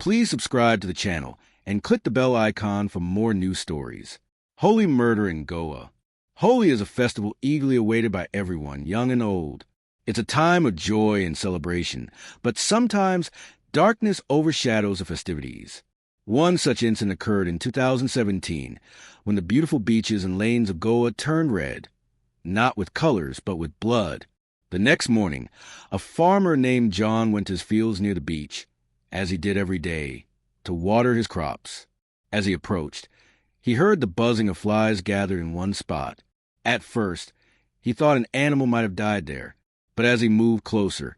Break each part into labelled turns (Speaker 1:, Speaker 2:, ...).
Speaker 1: Please subscribe to the channel and click the bell icon for more new stories. Holi murder in Goa. Holi is a festival eagerly awaited by everyone, young and old. It's a time of joy and celebration, but sometimes darkness overshadows the festivities. One such incident occurred in 2017 when the beautiful beaches and lanes of Goa turned red, not with colors but with blood. The next morning, a farmer named John went to his fields near the beach, as he did every day, to water his crops. As he approached, he heard the buzzing of flies gathered in one spot. At first, he thought an animal might have died there, but as he moved closer,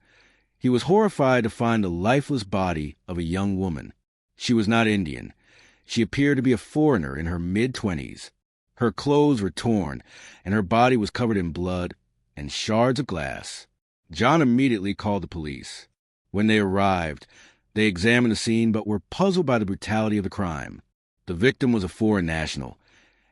Speaker 1: he was horrified to find the lifeless body of a young woman. She was not Indian. She appeared to be a foreigner in her mid-20s. Her clothes were torn, and her body was covered in blood and shards of glass. John immediately called the police. When they arrived, they examined the scene but were puzzled by the brutality of the crime. The victim was a foreign national,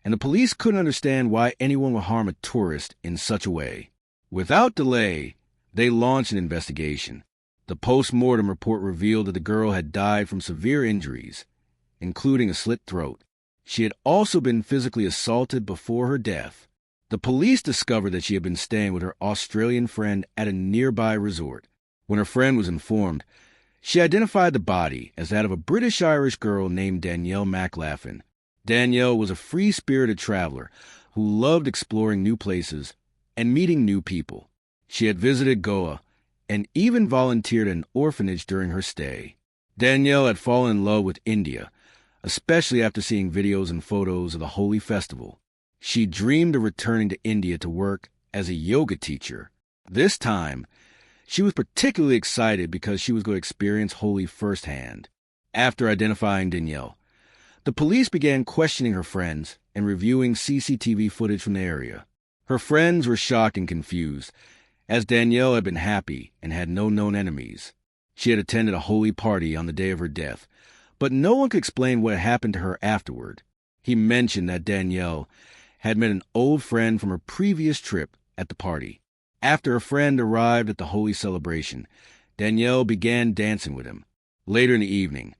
Speaker 1: and the police couldn't understand why anyone would harm a tourist in such a way. Without delay, they launched an investigation. The post-mortem report revealed that the girl had died from severe injuries, including a slit throat. She had also been physically assaulted before her death. The police discovered that she had been staying with her Australian friend at a nearby resort. When her friend was informed, she identified the body as that of a British-Irish girl named Danielle McLaughlin. Danielle was a free-spirited traveler who loved exploring new places and meeting new people. She had visited Goa and even volunteered at an orphanage during her stay. Danielle had fallen in love with India, especially after seeing videos and photos of the Holi festival. She dreamed of returning to India to work as a yoga teacher. This time, she was particularly excited because she was going to experience Holi firsthand. After identifying Danielle, the police began questioning her friends and reviewing CCTV footage from the area. Her friends were shocked and confused, as Danielle had been happy and had no known enemies. She had attended a Holi party on the day of her death, but no one could explain what had happened to her afterward. He mentioned that Danielle had met an old friend from her previous trip at the party. After a friend arrived at the Holi celebration, Danielle began dancing with him. Later in the evening,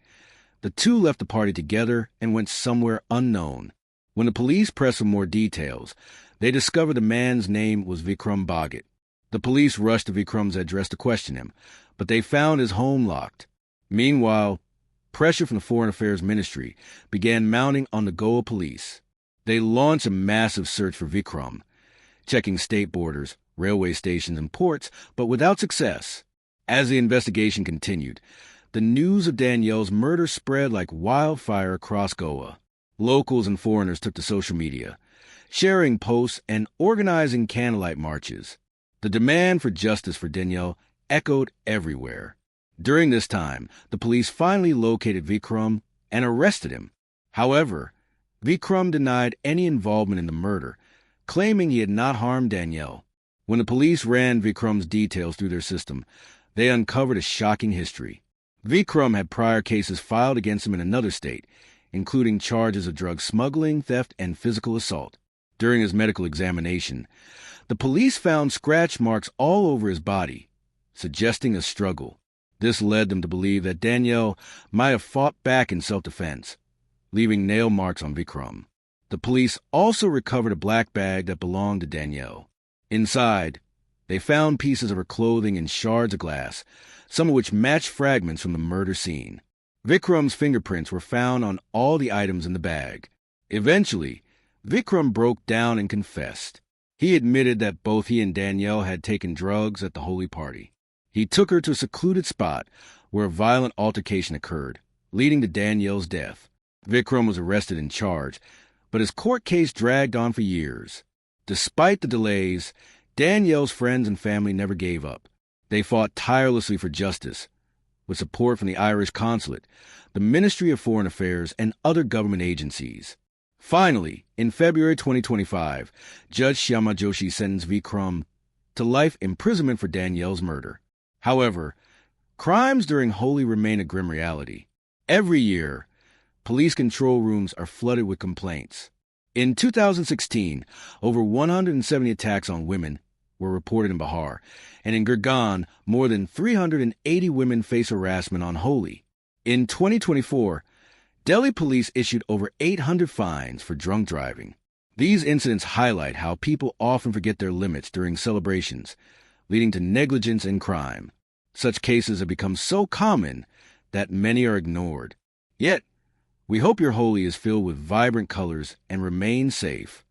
Speaker 1: the two left the party together and went somewhere unknown. When the police pressed for more details, they discovered the man's name was Vikram Bhagat. The police rushed to Vikram's address to question him, but they found his home locked. Meanwhile, pressure from the Foreign Affairs Ministry began mounting on the Goa police. They launched a massive search for Vikram, checking state borders, railway stations, and ports, but without success. As the investigation continued, the news of Danielle's murder spread like wildfire across Goa. Locals and foreigners took to social media, sharing posts and organizing candlelight marches. The demand for justice for Danielle echoed everywhere. During this time, the police finally located Vikram and arrested him. However, Vikram denied any involvement in the murder, claiming he had not harmed Danielle. When the police ran Vikram's details through their system, they uncovered a shocking history. Vikram had prior cases filed against him in another state, including charges of drug smuggling, theft, and physical assault. During his medical examination, the police found scratch marks all over his body, suggesting a struggle. This led them to believe that Danielle might have fought back in self-defense, leaving nail marks on Vikram. The police also recovered a black bag that belonged to Danielle. Inside, they found pieces of her clothing and shards of glass, some of which matched fragments from the murder scene. Vikram's fingerprints were found on all the items in the bag. Eventually, Vikram broke down and confessed. He admitted that both he and Danielle had taken drugs at the Holi party. He took her to a secluded spot where a violent altercation occurred, leading to Danielle's death. Vikram was arrested and charged, but his court case dragged on for years. Despite the delays, Danielle's friends and family never gave up. They fought tirelessly for justice, with support from the Irish consulate, the Ministry of Foreign Affairs, and other government agencies. Finally, in February 2025, Judge Shyama Joshi sentenced Vikram to life imprisonment for Danielle's murder. However, crimes during Holi remain a grim reality. Every year, police control rooms are flooded with complaints. In 2016, over 170 attacks on women were reported in Bihar, and in Gurgaon, more than 380 women face harassment on Holi. In 2024, Delhi police issued over 800 fines for drunk driving. These incidents highlight how people often forget their limits during celebrations, leading to negligence and crime. Such cases have become so common that many are ignored. Yet, we hope your Holi is filled with vibrant colors and remain safe.